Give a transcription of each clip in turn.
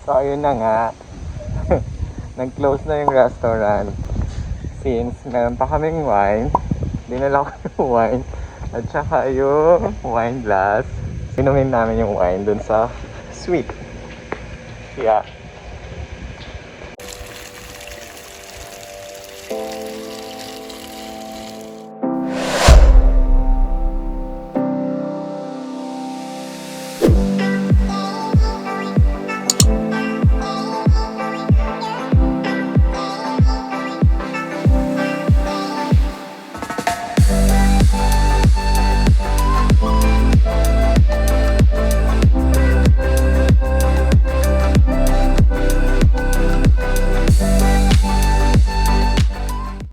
So ayun na nga. Nag-close na yung restaurant. Since meron pa kaming wine, dinala ko yung wine at saka yung wine glass. Inumin namin yung wine dun sa suite. Yeah.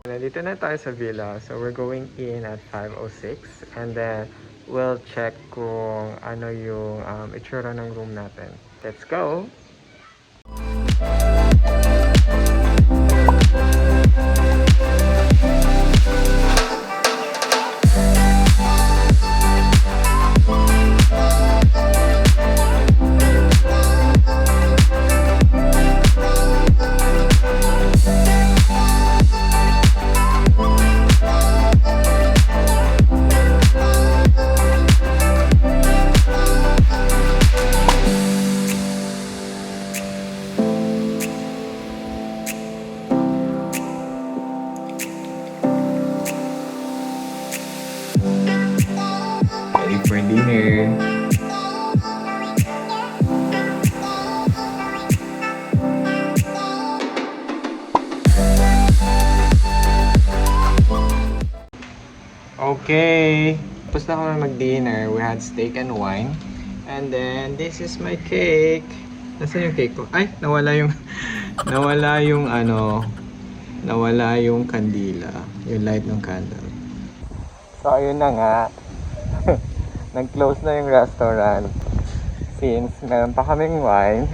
Nandito na tayo sa villa. So we're going in at 5:06 and then we'll check kung ano yung itsura ng room natin. Let's go! Ready for dinner. Okay. Tapos na kami mag-dinner. We had steak and wine. And then, this is my cake. Nasaan yung cake ko? Ay, nawala yung nawala yung kandila. Yung light ng candle. So, ayun na nga. Nag-close na yung restaurant. Since meron pa kaming wine,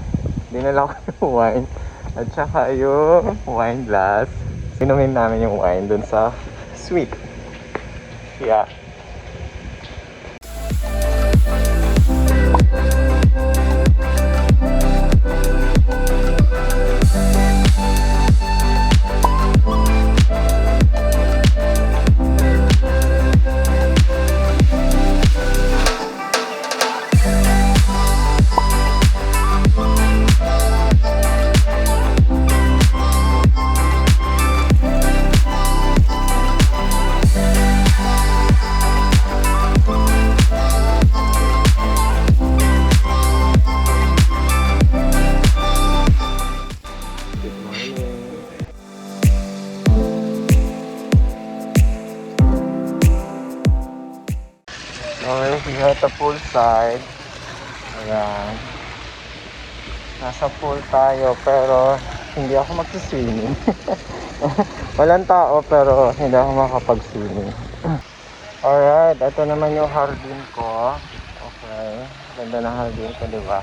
dinala ko yung wine at saka yung wine glass. Inumin namin yung wine dun sa suite. Yeah. Okay, here at the pool side. Ayan. Nasa pool tayo pero hindi ako magsiswimming. Walang tao pero hindi ako makapag-swimming. Alright, ito naman yung hardin ko. Okay, ganda ng hardin ko, diba?